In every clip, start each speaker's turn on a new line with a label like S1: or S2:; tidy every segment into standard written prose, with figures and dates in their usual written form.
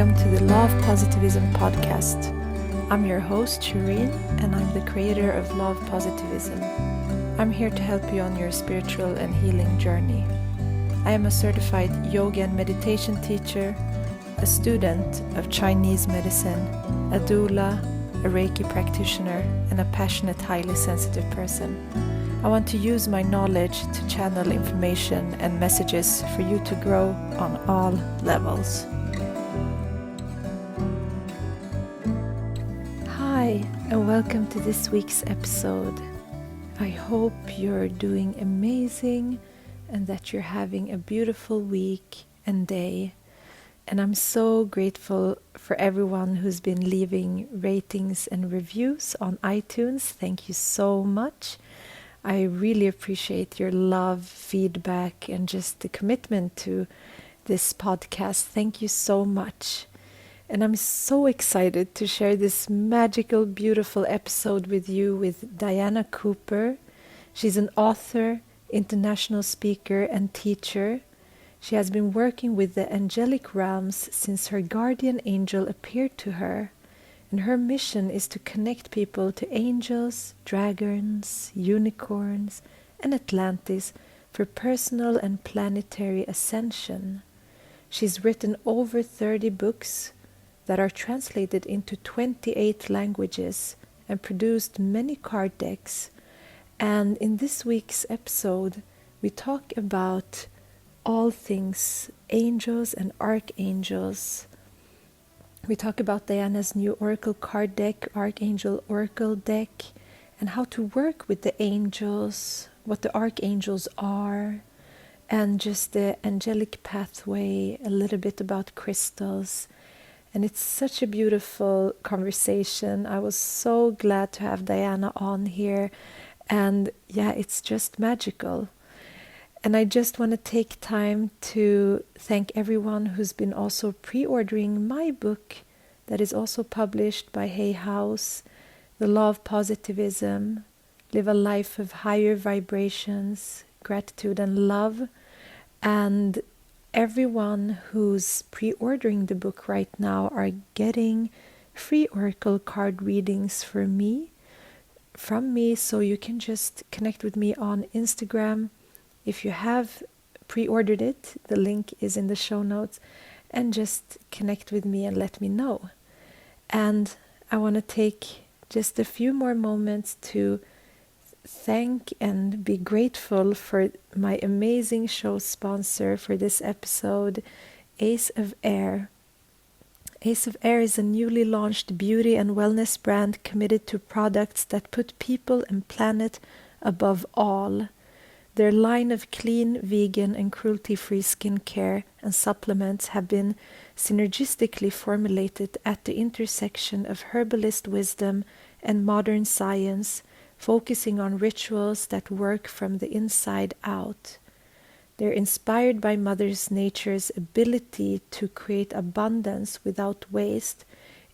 S1: welcome to the Law of Positivism podcast. I'm your host, Shireen, and I'm the creator of Law of Positivism. I'm here to help you on your spiritual and healing journey. I am a certified yoga and meditation teacher, a student of Chinese medicine, a doula, a Reiki practitioner, and a passionate, highly sensitive person. I want to use my knowledge to channel information and messages for you to grow on all levels. Hi, and welcome to this week's episode. I hope you're doing amazing and that you're having a beautiful week and day. And I'm so grateful for everyone who's been leaving ratings and reviews on iTunes. Thank you so much. I really appreciate your love, feedback, and just the commitment to this podcast. Thank you so much. And I'm so excited to share this magical, beautiful episode with you with Diana Cooper. She's an author, international speaker, and teacher. She has been working with the angelic realms since her guardian angel appeared to her. And her mission is to connect people to angels, dragons, unicorns, and Atlantis for personal and planetary ascension. She's written over 30 books that are translated into 28 languages and produced many card decks. And in this week's episode, we talk about all things angels and archangels. We talk about Diana's new Oracle card deck, Archangel Oracle deck, and how to work with the angels, what the archangels are, and just the angelic pathway, a little bit about crystals. And it's such a beautiful conversation. I was so glad to have Diana on here. And yeah, it's just magical. And I just want to take time to thank everyone who's been also pre-ordering my book that is also published by Hay House, The Law of Positivism, Live a Life of Higher Vibrations, Gratitude and Love. And everyone who's pre-ordering the book right now are getting free oracle card readings from me, so you can just connect with me on Instagram. If you have pre-ordered it, the link is in the show notes, and just connect with me and let me know. And I want to take just a few more moments to thank and be grateful for my amazing show sponsor for this episode, Ace of Air. Ace of Air is a newly launched beauty and wellness brand committed to products that put people and planet above all. Their line of clean, vegan, and cruelty-free skincare and supplements have been synergistically formulated at the intersection of herbalist wisdom and modern science, focusing on rituals that work from the inside out. They're inspired by Mother Nature's ability to create abundance without waste.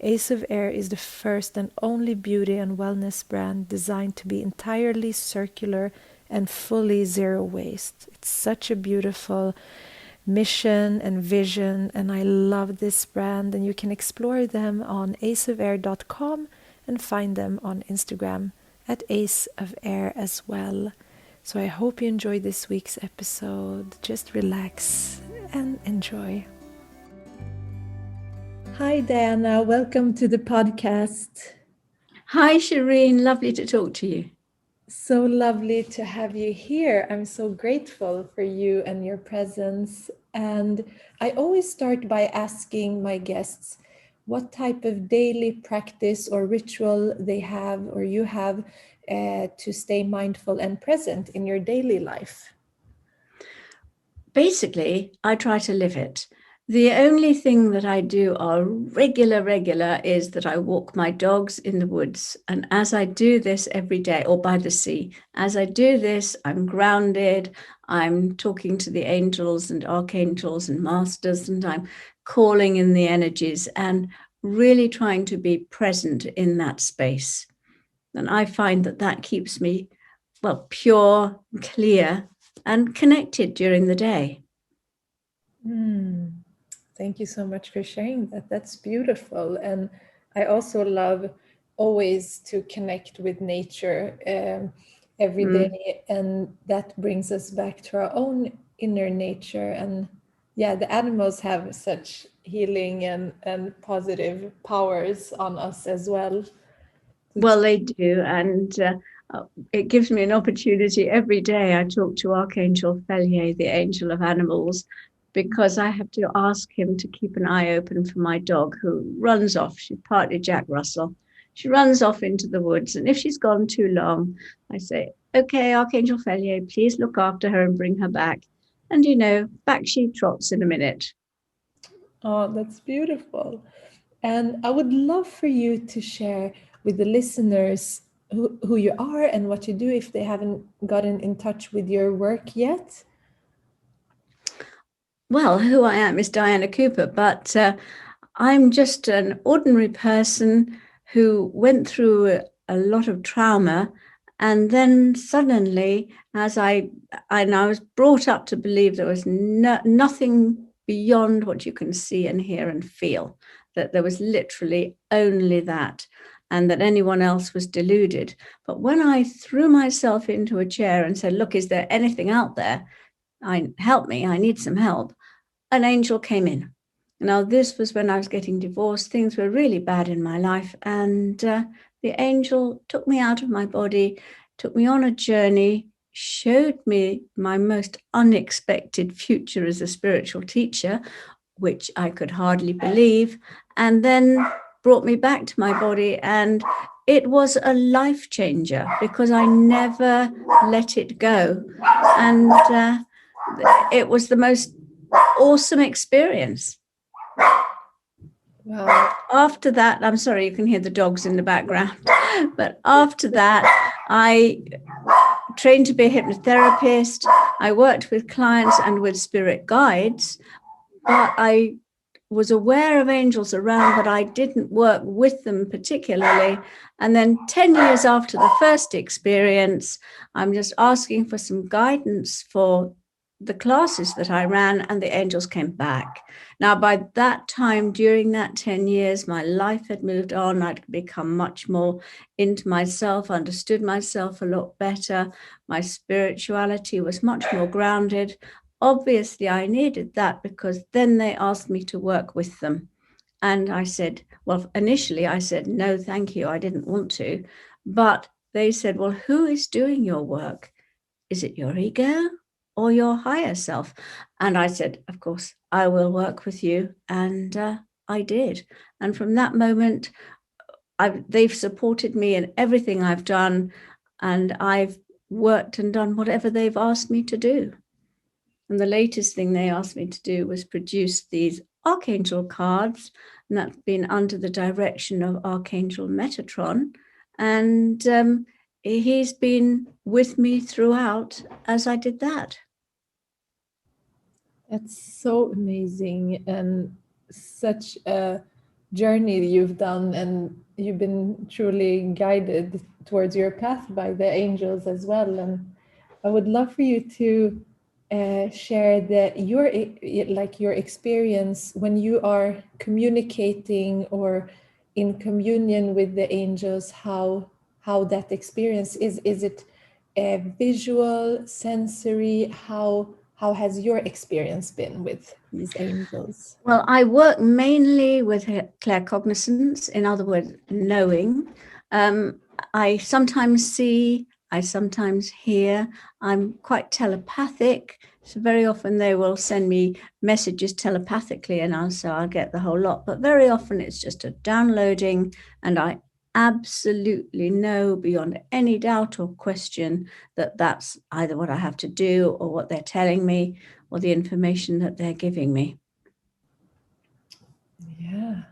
S1: Ace of Air is the first and only beauty and wellness brand designed to be entirely circular and fully zero waste. It's such a beautiful mission and vision, and I love this brand. And you can explore them on aceofair.com and find them on Instagram at Ace of Air as well. So I hope you enjoyed this week's episode. Just relax and enjoy. Hi Diana, welcome to the podcast.
S2: Hi Shireen, lovely to talk to you.
S1: So lovely to have you here. I'm so grateful for you and your presence. And I always start by asking my guests what type of daily practice or ritual they have or you have to stay mindful and present in your daily life.
S2: Basically, I try to live it. The only thing that I do regular is that I walk my dogs in the woods. And as I do this every day, or by the sea, as I do this, I'm grounded. I'm talking to the angels and archangels and masters, and I'm calling in the energies and really trying to be present in that space. And I find that keeps me, pure, clear, and connected during the day.
S1: Thank you so much for sharing that. That's beautiful. And I also love always to connect with nature every day. And that brings us back to our own inner nature. And yeah, the animals have such healing and positive powers on us as well.
S2: Well, they do. And it gives me an opportunity every day. I talk to Archangel Felier, the angel of animals, because I have to ask him to keep an eye open for my dog who runs off. She's partly Jack Russell. She runs off into the woods. And if she's gone too long, I say, okay, Archangel Felier, please look after her and bring her back. And, you know, back she trots in a minute.
S1: Oh, that's beautiful. And I would love for you to share with the listeners who you are and what you do if they haven't gotten in touch with your work yet.
S2: Well, who I am is Diana Cooper, but I'm just an ordinary person who went through a lot of trauma. And then suddenly, as I was brought up to believe there was nothing beyond what you can see and hear and feel, that there was literally only that, and that anyone else was deluded. But when I threw myself into a chair and said, look, is there anything out there? Help me, I need some help. An angel came in. Now, this was when I was getting divorced. Things were really bad in my life. And the angel took me out of my body, took me on a journey, showed me my most unexpected future as a spiritual teacher, which I could hardly believe, and then brought me back to my body. And it was a life changer because I never let it go. And it was the most awesome experience.
S1: Wow.
S2: After that, I'm sorry, you can hear the dogs in the background, but after that, I trained to be a hypnotherapist. I worked with clients and with spirit guides, but I was aware of angels around, but I didn't work with them particularly. And then 10 years after the first experience, I'm just asking for some guidance for the classes that I ran, and the angels came back. Now, by that time, during that 10 years, my life had moved on. I'd become much more into myself, understood myself a lot better. My spirituality was much more grounded. Obviously, I needed that because then they asked me to work with them. And I said, well, initially I said, no, thank you. I didn't want to. But they said, well, who is doing your work? Is it your ego or your higher self? And I said, of course, I will work with you. And I did. And from that moment, they've supported me in everything I've done. And I've worked and done whatever they've asked me to do. And the latest thing they asked me to do was produce these Archangel cards. And that's been under the direction of Archangel Metatron. And he's been with me throughout as I did that.
S1: That's so amazing and such a journey you've done, and you've been truly guided towards your path by the angels as well. And I would love for you to share your experience when you are communicating or in communion with the angels, how that experience is. Is it visual, sensory? How has your experience been with these angels?
S2: Well, I work mainly with claircognizance, in other words, knowing. I sometimes see, I sometimes hear. I'm quite telepathic. So very often they will send me messages telepathically, and I'll get the whole lot. But very often it's just a downloading, and I absolutely know beyond any doubt or question that that's either what I have to do or what they're telling me or the information that they're giving me.
S1: Yeah,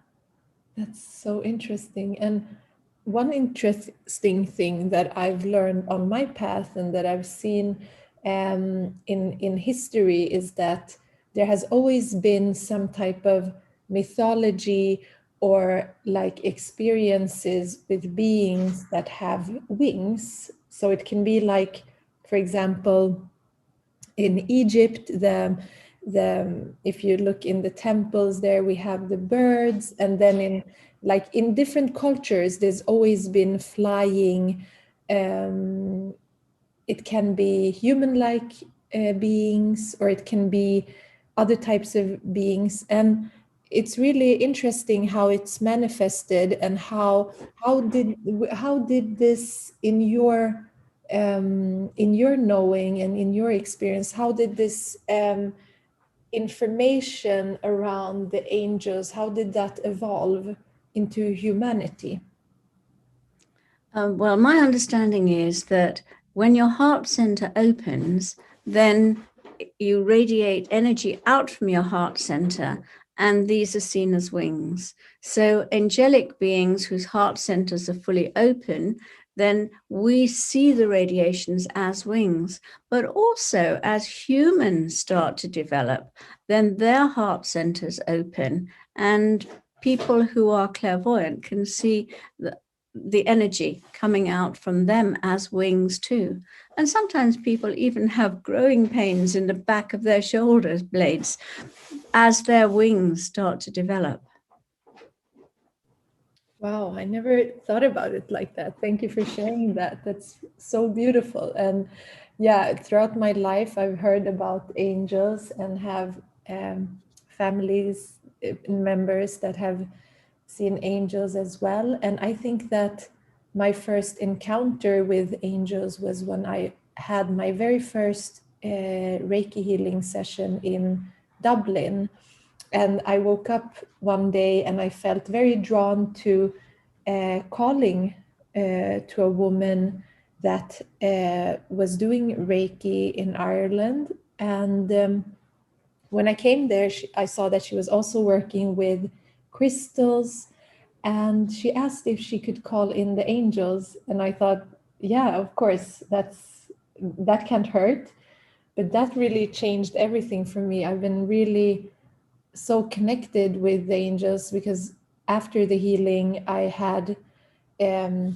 S1: that's so interesting. And one interesting thing that I've learned on my path and that I've seen in history is that there has always been some type of mythology or like experiences with beings that have wings. So it can be like, for example, in Egypt, if you look in the temples there, we have the birds, and then in different cultures, there's always been flying. It can be human-like beings, or it can be other types of beings, and it's really interesting how it's manifested, and how did this in your knowing and in your experience, how did this information around the angels, how did that evolve into humanity?
S2: Well, my understanding is that when your heart center opens, then you radiate energy out from your heart center, and these are seen as wings. So angelic beings whose heart centers are fully open, then we see the radiations as wings. But also as humans start to develop, then their heart centers open, and people who are clairvoyant can see the energy coming out from them as wings too. And sometimes people even have growing pains in the back of their shoulder blades as their wings start to develop.
S1: Wow, I never thought about it like that. Thank you for sharing that. That's so beautiful. And yeah, throughout my life, I've heard about angels and have families, members that have seen angels as well. And I think that my first encounter with angels was when I had my very first Reiki healing session in Dublin. And I woke up one day and I felt very drawn to calling to a woman that was doing Reiki in Ireland. And when I came there, I saw that she was also working with crystals. And she asked if she could call in the angels. And I thought, yeah, of course, that can't hurt. But that really changed everything for me. I've been really so connected with the angels, because after the healing I had a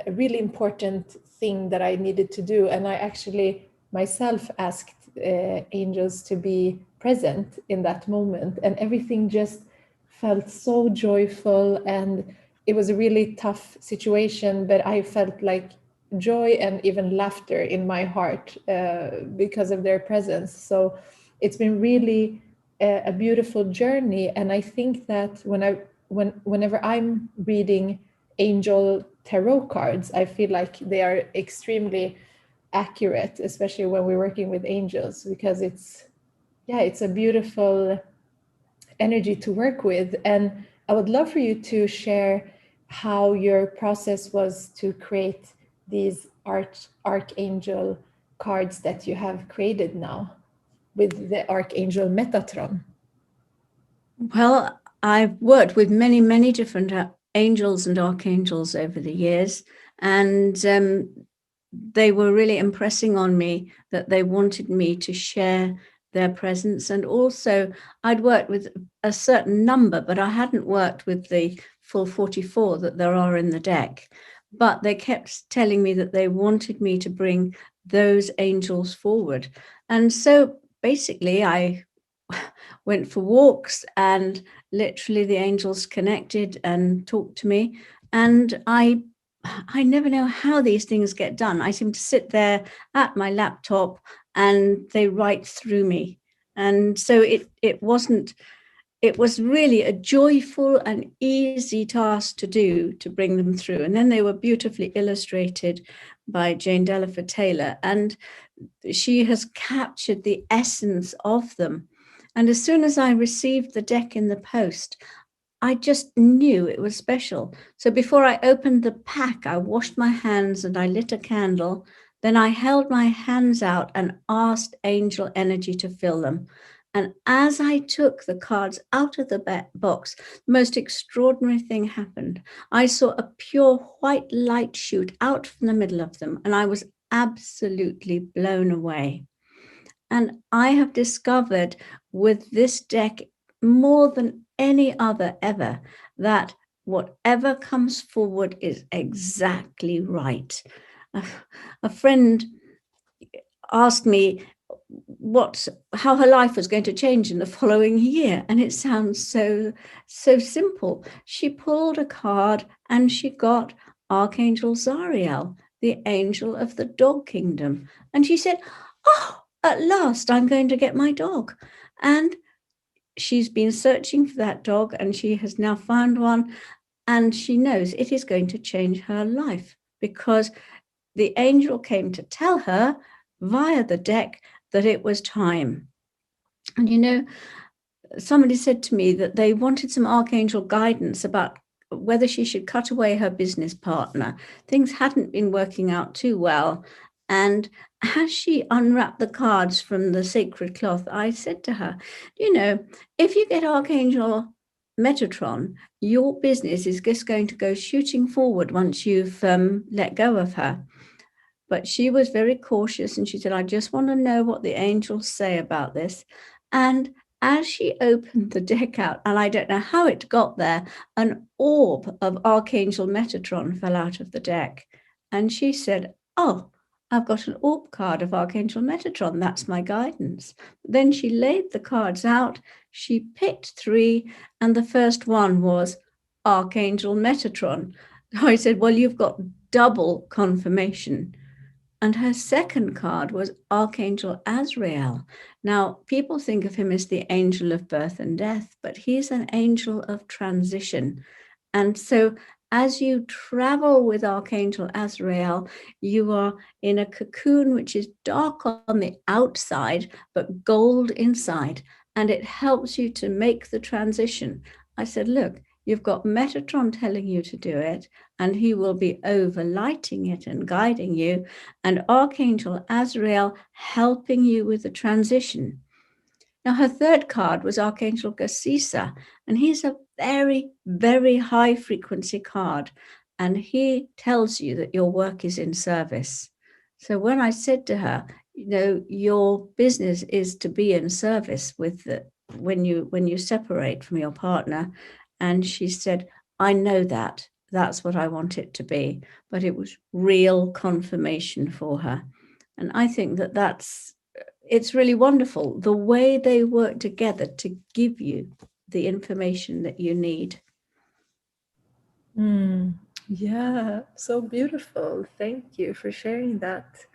S1: really important thing that I needed to do, and I actually myself asked angels to be present in that moment, and everything just felt so joyful. And it was a really tough situation, but I felt like joy and even laughter in my heart because of their presence. So it's been really a beautiful journey. And I think that whenever I'm reading angel tarot cards, I feel like they are extremely accurate, especially when we're working with angels, because it's a beautiful energy to work with. And I would love for you to share how your process was to create these archangel cards that you have created now with the Archangel Metatron.
S2: Well, I've worked with many, many different angels and archangels over the years, and they were really impressing on me that they wanted me to share their presence. And also, I'd worked with a certain number, but I hadn't worked with the full 44 that there are in the deck. But they kept telling me that they wanted me to bring those angels forward. And so basically, I went for walks, and literally the angels connected and talked to me. And I never know how these things get done. I seem to sit there at my laptop and they write through me. And so it was really a joyful and easy task to do, to bring them through. And then they were beautifully illustrated by Jane Delafer Taylor, and she has captured the essence of them. And as soon as I received the deck in the post, I just knew it was special. So before I opened the pack, I washed my hands and I lit a candle. Then I held my hands out and asked angel energy to fill them. And as I took the cards out of the box, the most extraordinary thing happened. I saw a pure white light shoot out from the middle of them, and I was absolutely blown away. And I have discovered with this deck, more than any other ever, that whatever comes forward is exactly right. A friend asked me, how her life was going to change in the following year. And it sounds so simple. She pulled a card and she got Archangel Zariel, the angel of the dog kingdom. And she said, "Oh, at last I'm going to get my dog." And she's been searching for that dog and she has now found one. And she knows it is going to change her life because the angel came to tell her via the deck that it was time. And somebody said to me that they wanted some archangel guidance about whether she should cut away her business partner. Things hadn't been working out too well. And as she unwrapped the cards from the sacred cloth, I said to her, if you get Archangel Metatron, your business is just going to go shooting forward once you've let go of her. But she was very cautious and she said, "I just want to know what the angels say about this." And as she opened the deck out, and I don't know how it got there, an orb of Archangel Metatron fell out of the deck. And she said, "Oh, I've got an orb card of Archangel Metatron. That's my guidance." Then she laid the cards out. She picked 3, and the first one was Archangel Metatron. I said, "Well, you've got double confirmation." And her second card was Archangel Azrael. Now, people think of him as the angel of birth and death, but he's an angel of transition. And so as you travel with Archangel Azrael, you are in a cocoon which is dark on the outside, but gold inside. And it helps you to make the transition. I said, "Look, you've got Metatron telling you to do it, and he will be overlighting it and guiding you, and Archangel Azrael helping you with the transition." Now, her third card was Archangel Gasisa, and he's a very, very high frequency card, and he tells you that your work is in service. So when I said to her, your business is to be in service when you separate from your partner, and she said, "I know that. That's what I want it to be." But it was real confirmation for her. And I think it's really wonderful the way they work together to give you the information that you need.
S1: Yeah, so beautiful. Thank you for sharing that.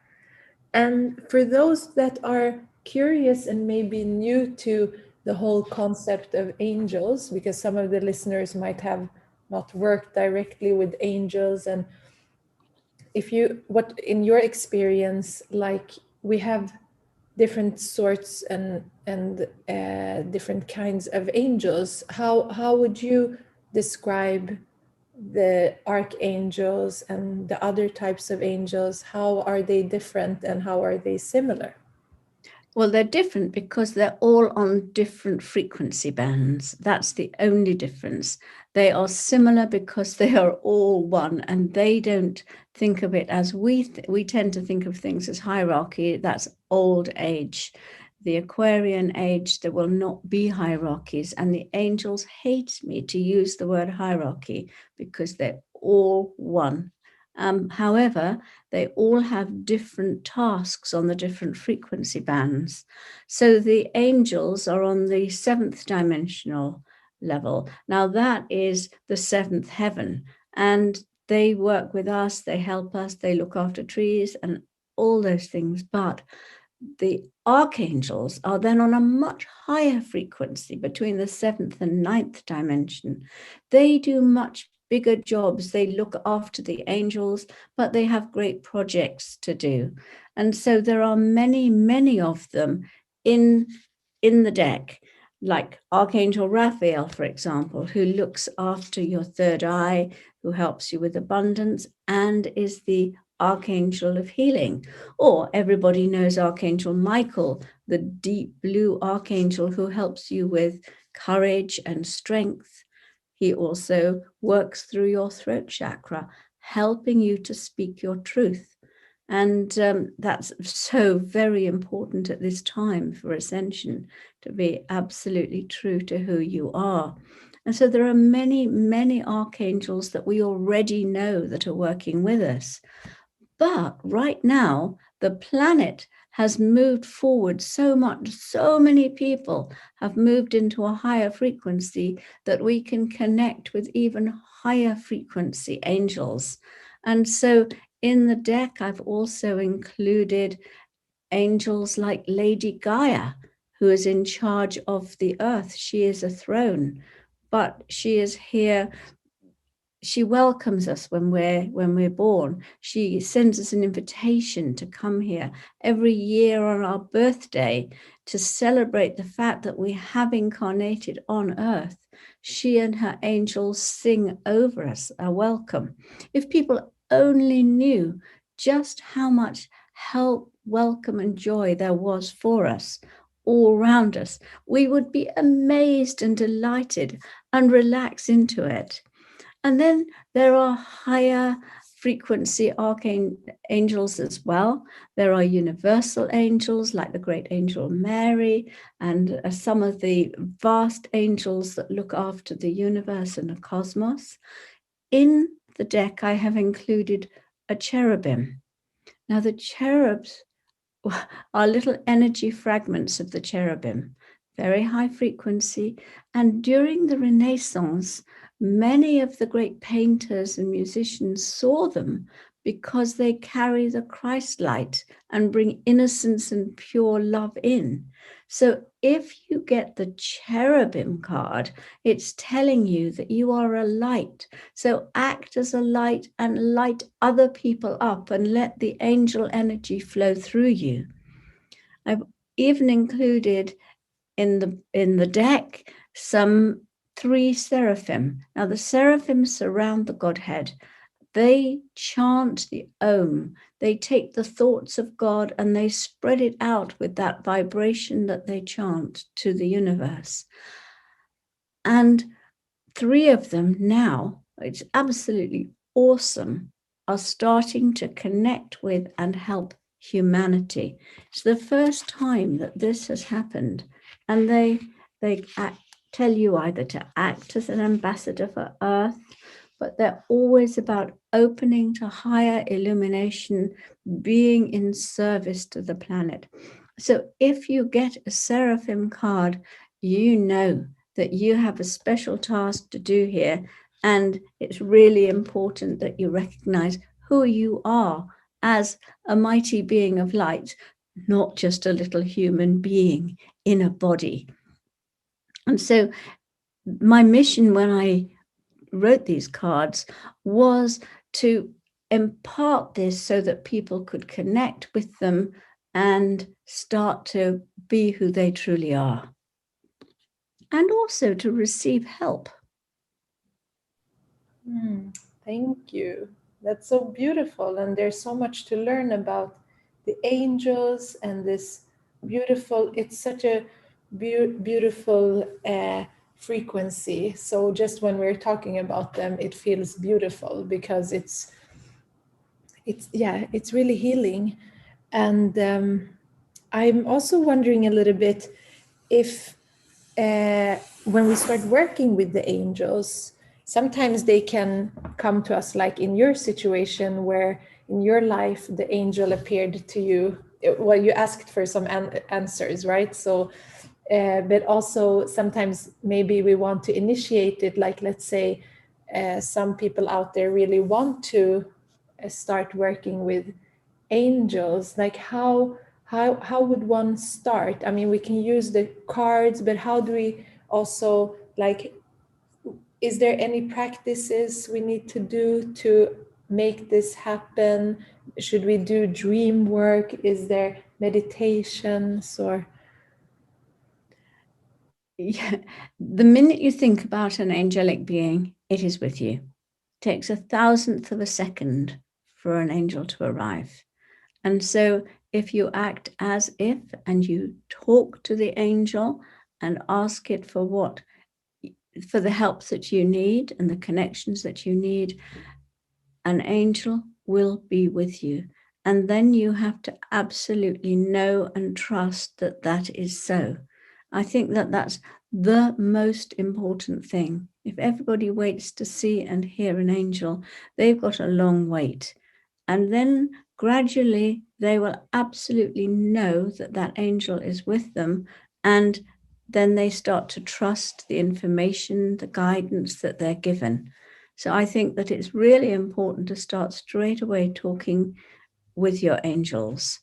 S1: And for those that are curious and maybe new to the whole concept of angels, because some of the listeners might have not worked directly with angels, and what in your experience, like we have different sorts and different kinds of angels, how would you describe the archangels and the other types of angels? How are they different and how are they similar?
S2: Well, they're different because they're all on different frequency bands. That's the only difference. They are similar because they are all one, and they don't think of it as we tend to think of things as hierarchy. That's old age. The Aquarian age, there will not be hierarchies, and the angels hate me to use the word hierarchy because they're all one. However, they all have different tasks on the different frequency bands. So the angels are on the 7th dimensional level. Now that is the 7th heaven, and they work with us, they help us, they look after trees and all those things. But the archangels are then on a much higher frequency between the 7th and 9th dimension. They do much bigger jobs. They look after the angels, but they have great projects to do. And so there are many, many of them in the deck, like Archangel Raphael, for example, who looks after your third eye, who helps you with abundance, and is the Archangel of healing. Or everybody knows Archangel Michael, the deep blue archangel who helps you with courage and strength. He also works through your throat chakra, helping you to speak your truth. And that's so very important at this time for ascension, to be absolutely true to who you are. And so there are many, many archangels that we already know that are working with us. But right now, the planet has moved forward so much. So many people have moved into a higher frequency that we can connect with even higher frequency angels. And so in the deck, I've also included angels like Lady Gaia, who is in charge of the earth. She is a throne, but she is here. She welcomes us when we're born. She sends us an invitation to come here every year on our birthday to celebrate the fact that we have incarnated on earth. She and her angels sing over us a welcome. If people only knew just how much help, welcome, and joy there was for us all around us, we would be amazed and delighted and relax into it. And then there are higher frequency archangels as well. There are universal angels like the great angel Mary, and some of the vast angels that look after the universe and the cosmos. In the deck, I have included a cherubim. Now, the cherubs are little energy fragments of the cherubim, very high frequency. And during the Renaissance, many of the great painters and musicians saw them because they carry the Christ light and bring innocence and pure love in. So if you get the cherubim card, it's telling you that you are a light. So act as a light and light other people up and let the angel energy flow through you. I've even included in the deck some 3 seraphim. Now the seraphim surround the Godhead. They chant the Om. They take the thoughts of God and they spread it out with that vibration that they chant to the universe. And 3 of them now, it's absolutely awesome, are starting to connect with and help humanity. It's the first time that this has happened. And they tell you either to act as an ambassador for Earth, but they're always about opening to higher illumination, being in service to the planet. So if you get a seraphim card, you know that you have a special task to do here. And it's really important that you recognize who you are as a mighty being of light, not just a little human being in a body. And so my mission when I wrote these cards was to impart this so that people could connect with them and start to be who they truly are. And also to receive help.
S1: Thank you. That's so beautiful. And there's so much to learn about the angels and this beautiful, it's such a beautiful frequency. So just when we're talking about them, it feels beautiful because it's really healing. And I'm also wondering a little bit if when we start working with the angels, sometimes they can come to us, like in your situation where in your life the angel appeared to you. Well, you asked for some answers, right? So but also sometimes maybe we want to initiate it, like let's say some people out there really want to start working with angels. Like how would one start? I mean, we can use the cards, but how do we also, like, is there any practices we need to do to make this happen? Should we do dream work? Is there meditations or?
S2: Yeah. The minute you think about an angelic being, it is with you. It takes 1,000th of a second for an angel to arrive. And so if you act as if and you talk to the angel and ask it for the help that you need and the connections that you need, an angel will be with you. And then you have to absolutely know and trust that that is so. I think that that's the most important thing. If everybody waits to see and hear an angel, they've got a long wait. And then gradually they will absolutely know that that angel is with them, and then they start to trust the information, the guidance that they're given. So I think that it's really important to start straight away talking with your angels.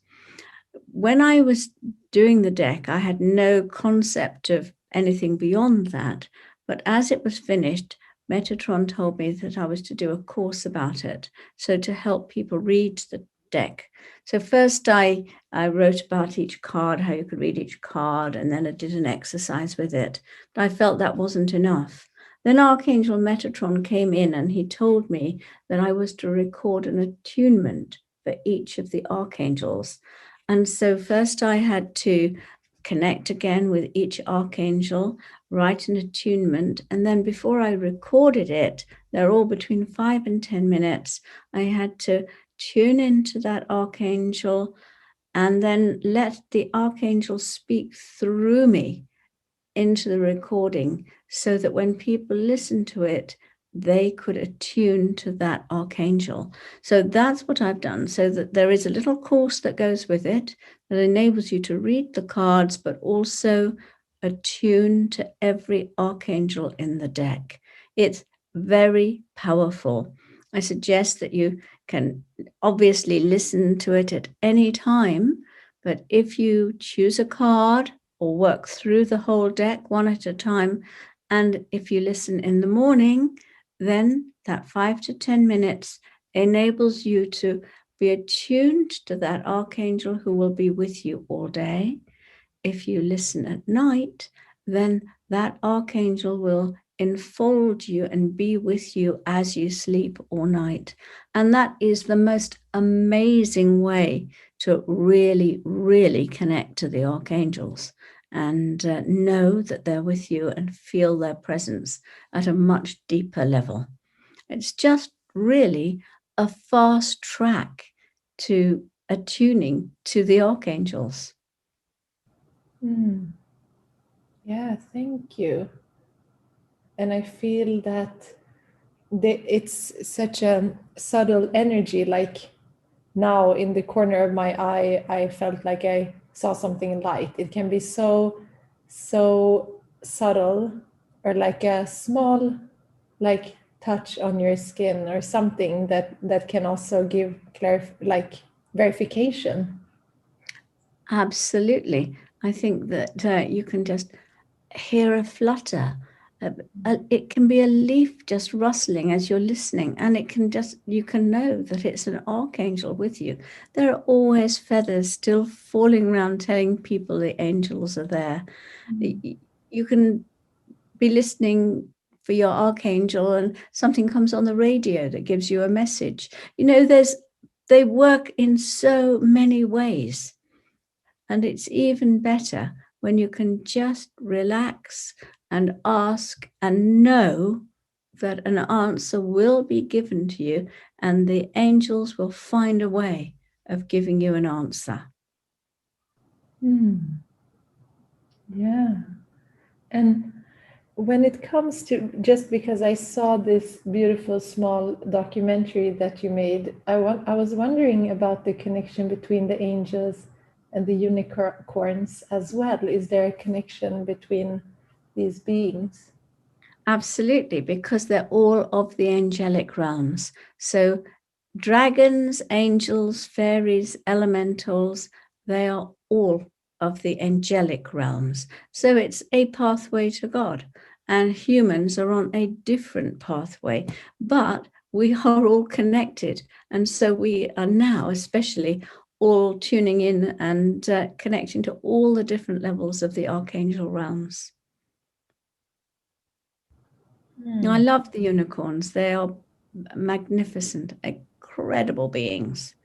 S2: When I was doing the deck, I had no concept of anything beyond that. But as it was finished, Metatron told me that I was to do a course about it, so to help people read the deck. So first I wrote about each card, how you could read each card, and then I did an exercise with it. But I felt that wasn't enough. Then Archangel Metatron came in and he told me that I was to record an attunement for each of the archangels. And so first I had to connect again with each archangel, write an attunement, and then before I recorded it, they're all between 5 and 10 minutes, I had to tune into that archangel and then let the archangel speak through me into the recording so that when people listen to it, they could attune to that archangel. So that's what I've done, so that there is a little course that goes with it that enables you to read the cards, but also attune to every archangel in the deck. It's very powerful. I suggest that you can obviously listen to it at any time, but if you choose a card or work through the whole deck one at a time, and if you listen in the morning, then that 5 to 10 minutes enables you to be attuned to that archangel who will be with you all day. If you listen at night, then that archangel will enfold you and be with you as you sleep all night. And that is the most amazing way to really, really connect to the archangels and know that they're with you and feel their presence at a much deeper level. It's just really a fast track to attuning to the archangels.
S1: Yeah, thank you. And I feel that it's such a subtle energy. Like now in the corner of my eye, I felt like I saw something light. It can be so subtle, or like a small like touch on your skin or something that can also give verification.
S2: Absolutely. I think that you can just hear a flutter. It can be a leaf just rustling as you're listening, and you can know that it's an archangel with you. There are always feathers still falling around telling people the angels are there. You can be listening for your archangel and something comes on the radio that gives you a message. They work in so many ways. And it's even better when you can just relax and ask and know that an answer will be given to you, and the angels will find a way of giving you an answer.
S1: Yeah. And when it comes to, just because I saw this beautiful small documentary that you made, I was wondering about the connection between the angels and the unicorns as well. Is there a connection between these beings?
S2: Absolutely, because they're all of the angelic realms. So dragons, angels, fairies, elementals, they are all of the angelic realms. So it's a pathway to God, and humans are on a different pathway, but we are all connected. And so we are now especially all tuning in and connecting to all the different levels of the archangel realms. I love the unicorns. They are magnificent, incredible beings.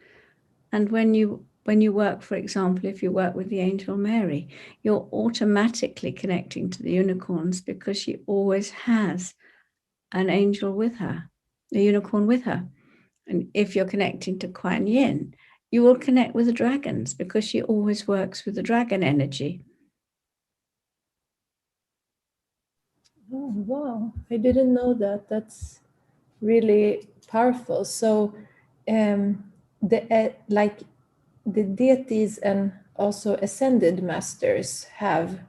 S2: And when you work, for example, if you work with the angel Mary, you're automatically connecting to the unicorns because she always has an angel with her, a unicorn with her. And if you're connecting to Kuan Yin, you will connect with the dragons because she always works with the dragon energy.
S1: Oh, wow. I didn't know that. That's really powerful. So, like the deities and also ascended masters have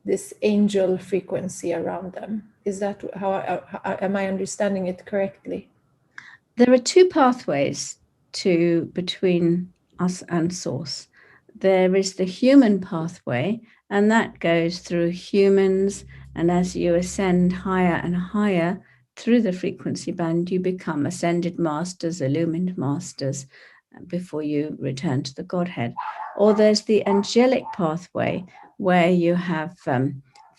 S1: this angel frequency around them. Is that how am I understanding it correctly?
S2: There are two pathways between us and source. There is the human pathway, and that goes through humans, and as you ascend higher and higher through the frequency band, you become ascended masters, illumined masters, before you return to the Godhead. Or there's the angelic pathway, where you have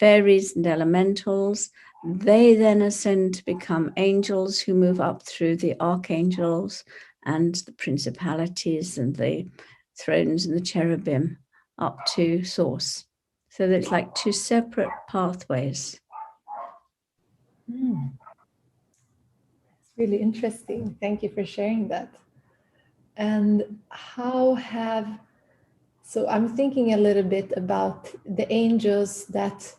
S2: fairies and elementals. They then ascend to become angels who move up through the archangels and the principalities and the thrones and the cherubim up to source. So it's like two separate pathways.
S1: It's really interesting. Thank you for sharing that. And so I'm thinking a little bit about the angels that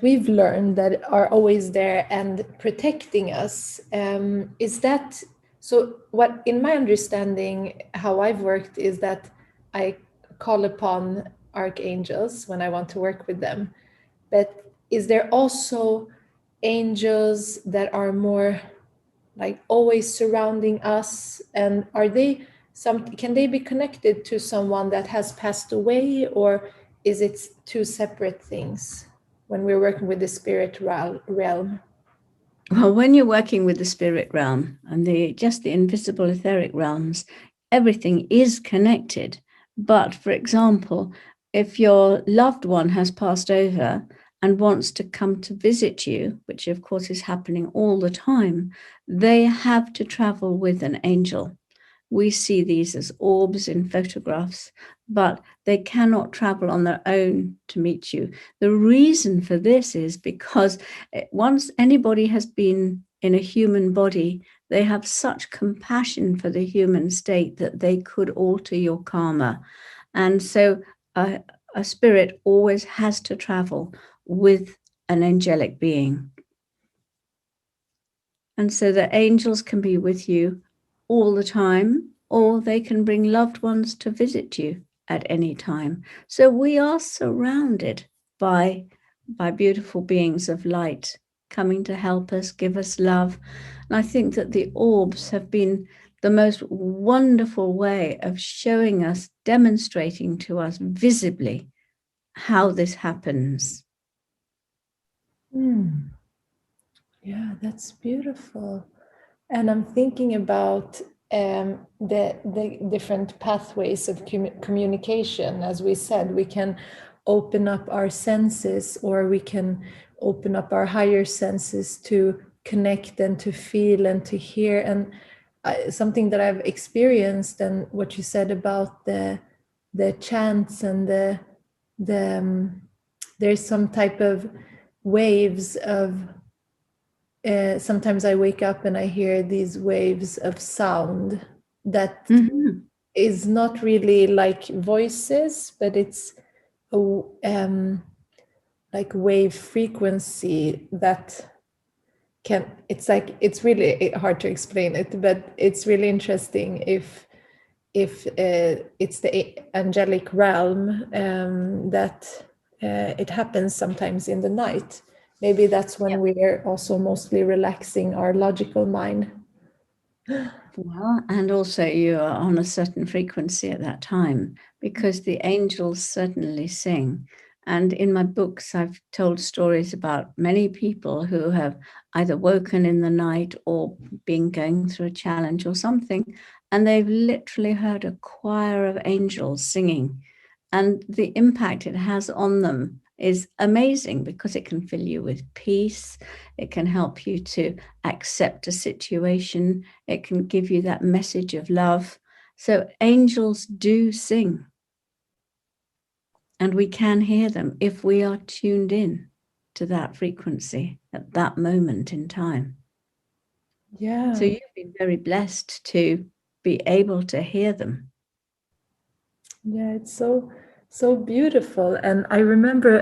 S1: we've learned that are always there and protecting us. Is that so? What, in my understanding, how I've worked is that I call upon archangels when I want to work with them. But is there also angels that are more like always surrounding us, and are they can they be connected to someone that has passed away, or is it two separate things when we're working with the spirit realm?
S2: Well, when you're working with the spirit realm and the invisible etheric realms, everything is connected. But for example, if your loved one has passed over and wants to come to visit you, which of course is happening all the time, they have to travel with an angel. We see these as orbs in photographs, but they cannot travel on their own to meet you. The reason for this is because once anybody has been in a human body, they have such compassion for the human state that they could alter your karma. And so a spirit always has to travel with an angelic being. And so the angels can be with you all the time, or they can bring loved ones to visit you at any time. So we are surrounded by beautiful beings of light coming to help us, give us love. And I think that the orbs have been the most wonderful way of showing us, demonstrating to us visibly how this happens.
S1: Yeah, that's beautiful. And I'm thinking about the different pathways of communication. As we said, we can open up our senses, or we can open up our higher senses to connect and to feel and to hear. And something that I've experienced, and what you said about the chants and there's some type of waves of sometimes I wake up and I hear these waves of sound that is not really like voices, but it's a like wave frequency that it's really hard to explain it, but it's really interesting if it's the angelic realm, that it happens sometimes in the night. Maybe that's when we're also mostly relaxing our logical mind.
S2: Well, and also you are on a certain frequency at that time, because the angels certainly sing. And in my books, I've told stories about many people who have either woken in the night or been going through a challenge or something, and they've literally heard a choir of angels singing. And the impact it has on them is amazing, because it can fill you with peace. It can help you to accept a situation. It can give you that message of love. So angels do sing. And we can hear them if we are tuned in to that frequency at that moment in time.
S1: Yeah.
S2: So you've been very blessed to be able to hear them.
S1: Yeah, it's so beautiful. And I remember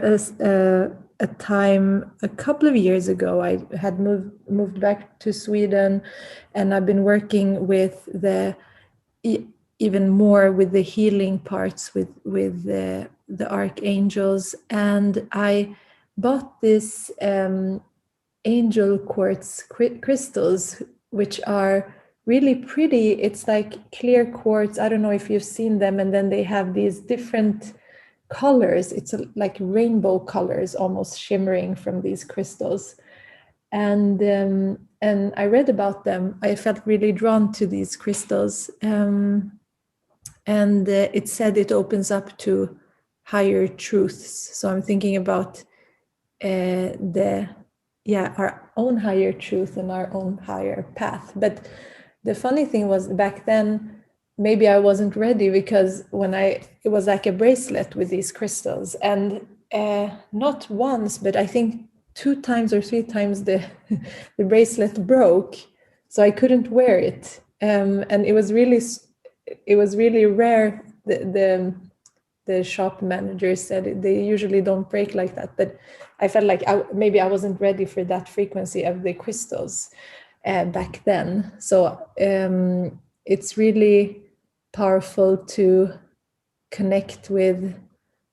S1: a time a couple of years ago, I had moved back to Sweden, and I've been working with even more with the healing parts with the archangels. And I bought this angel quartz crystals, which are really pretty. It's like clear quartz. I don't know if you've seen them. And then they have these different colors. It's like rainbow colors, almost shimmering from these crystals. And I read about them. I felt really drawn to these crystals. And it said it opens up to higher truths. So I'm thinking about our own higher truth and our own higher path. But the funny thing was, back then maybe I wasn't ready, because it was like a bracelet with these crystals, and not once, but I think 2 times or 3 times the bracelet broke, so I couldn't wear it. And it was really rare. The shop manager said they usually don't break like that, but I felt like maybe I wasn't ready for that frequency of the crystals back then. So it's really powerful to connect with,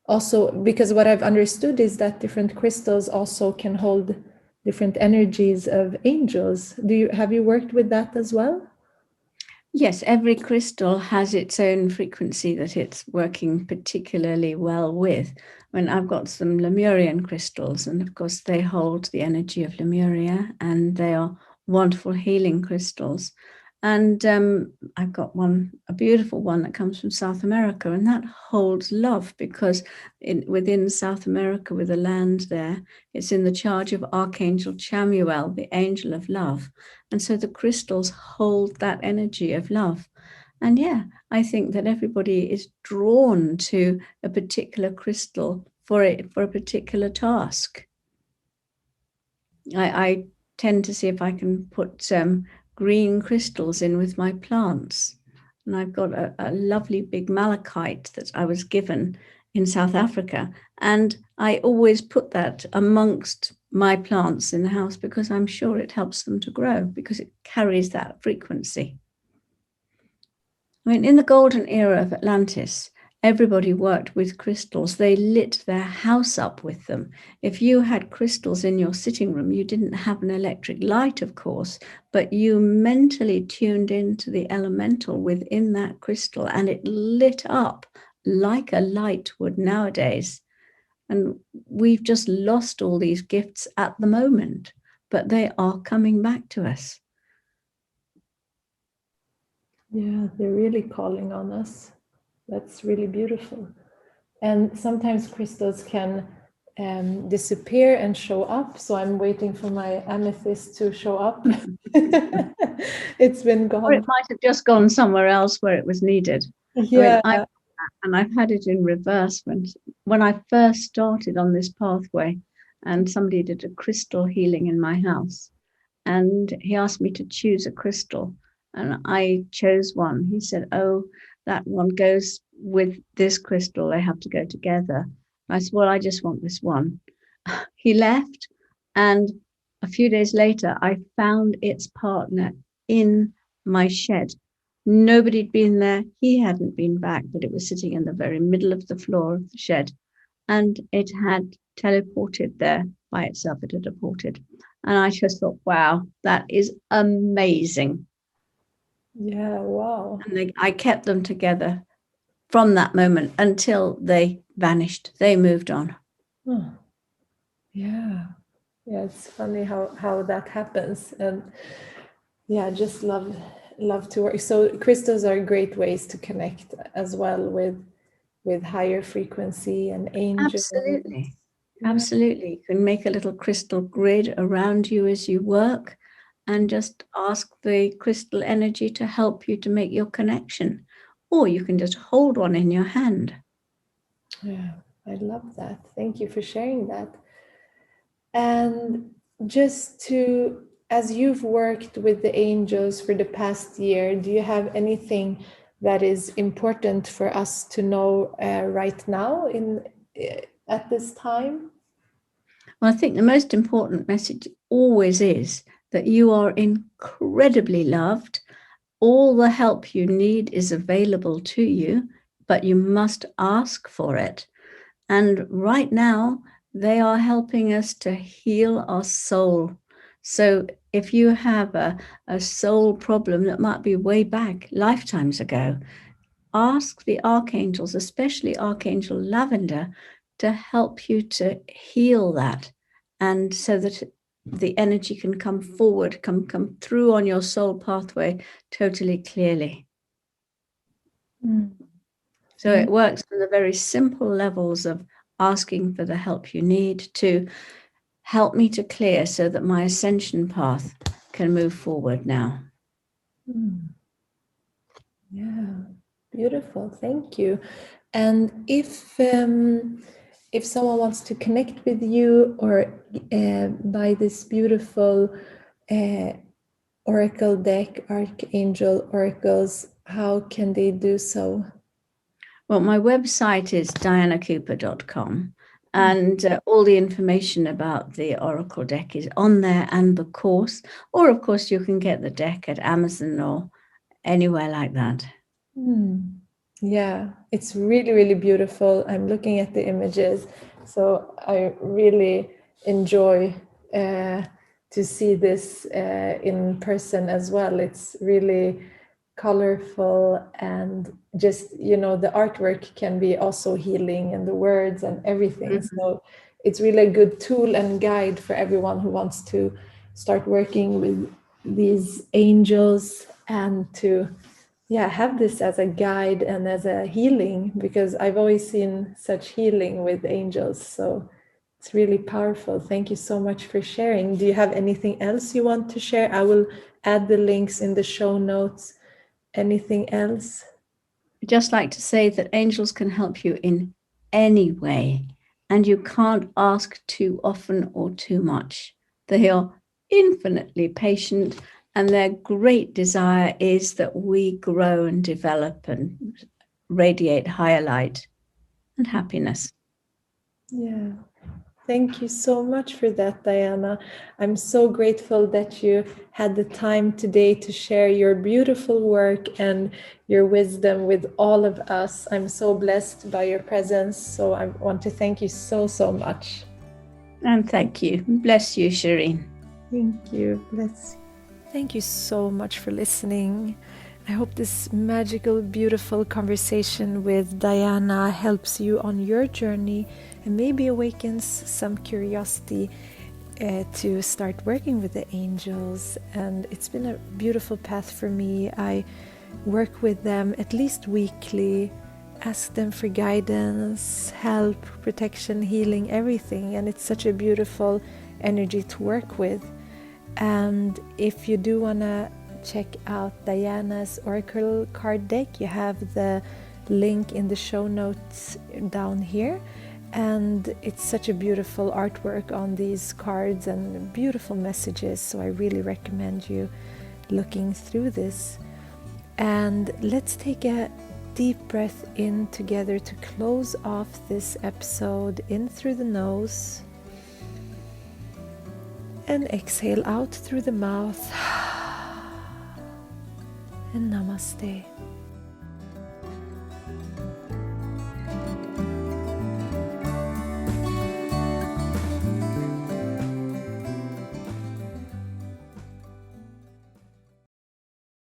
S1: also because what I've understood is that different crystals also can hold different energies of angels. Have you worked with that as well?
S2: Yes, every crystal has its own frequency that it's working particularly well with. I mean, I've got some Lemurian crystals, and of course they hold the energy of Lemuria, and they are wonderful healing crystals. And I've got a beautiful one that comes from South America, and that holds love, because within South America, with the land there, it's in the charge of Archangel Chamuel, the angel of love. And so the crystals hold that energy of love. And yeah, I think that everybody is drawn to a particular crystal for a particular task. I tend to see if I can put green crystals in with my plants. And I've got a lovely big malachite that I was given in South Africa. And I always put that amongst my plants in the house, because I'm sure it helps them to grow, because it carries that frequency. I mean, in the golden era of Atlantis, everybody worked with crystals. They lit their house up with them. If you had crystals in your sitting room, you didn't have an electric light, of course, but you mentally tuned into the elemental within that crystal, and it lit up like a light would nowadays. And we've just lost all these gifts at the moment, but they are coming back to us.
S1: Yeah, they're really calling on us. That's really beautiful. And sometimes crystals can disappear and show up. So I'm waiting for my amethyst to show up. It's been gone.
S2: Or it might have just gone somewhere else where it was needed.
S1: Yeah.
S2: And I've had it in reverse. When I first started on this pathway, and somebody did a crystal healing in my house, and he asked me to choose a crystal, and I chose one. He said, "Oh, that one goes with this crystal. They have to go together." I said, "Well, I just want this one." He left, and a few days later, I found its partner in my shed. Nobody'd been there. He hadn't been back, but it was sitting in the very middle of the floor of the shed, and it had teleported there by itself. It had teleported. And I just thought, wow, that is amazing.
S1: Yeah, wow.
S2: And I kept them together from that moment until they vanished. They moved on.
S1: Oh. Yeah. Yeah, it's funny how that happens. And yeah, just love to work. So crystals are great ways to connect as well with higher frequency and angels.
S2: Absolutely. Absolutely. You can make a little crystal grid around you as you work, and just ask the crystal energy to help you to make your connection. Or you can just hold one in your hand.
S1: Yeah, I love that. Thank you for sharing that. And just as you've worked with the angels for the past year, do you have anything that is important for us to know right now at this time?
S2: Well, I think the most important message always is that you are incredibly loved. all the help you need is available to you, but you must ask for it. And right now, they are helping us to heal our soul. So if you have a soul problem that might be way back, lifetimes ago, ask the archangels, especially Archangel Lavender, to help you to heal that, and so that the energy can come forward, come through on your soul pathway totally clearly. So it works from the very simple levels of asking for the help you need to help me to clear so that my ascension path can move forward now.
S1: Yeah, beautiful. Thank you. And if someone wants to connect with you or buy this beautiful oracle deck, Archangel Oracles, how can they do so?
S2: Well, my website is dianacooper.com, and all the information about the oracle deck is on there, and the course. Or, of course, you can get the deck at Amazon or anywhere like that.
S1: Yeah, it's really, really beautiful. I'm looking at the images, so I really enjoy to see this in person as well. It's really colorful, and just, the artwork can be also healing, and the words and everything. So it's really a good tool and guide for everyone who wants to start working with these angels, and to have this as a guide and as a healing, because I've always seen such healing with angels. So it's really powerful. Thank you so much for sharing. Do you have anything else you want to share? I will add the links in the show notes. Anything else?
S2: I'd just like to say that angels can help you in any way, and you can't ask too often or too much. They are infinitely patient, and their great desire is that we grow and develop and radiate higher light and happiness.
S1: Yeah. Thank you so much for that, Diana. I'm so grateful that you had the time today to share your beautiful work and your wisdom with all of us. I'm so blessed by your presence. So I want to thank you so, so much.
S2: And thank you. Bless you, Shireen.
S1: Thank you. Bless you. Thank you so much for listening. I hope this magical, beautiful conversation with Diana helps you on your journey and maybe awakens some curiosity to start working with the angels. And it's been a beautiful path for me. I work with them at least weekly, ask them for guidance, help, protection, healing, everything. And it's such a beautiful energy to work with. And if you do want to check out Diana's Oracle card deck, you have the link in the show notes down here. And it's such a beautiful artwork on these cards and beautiful messages. So I really recommend you looking through this. And let's take a deep breath in together to close off this episode. In through the nose and exhale out through the mouth. And namaste.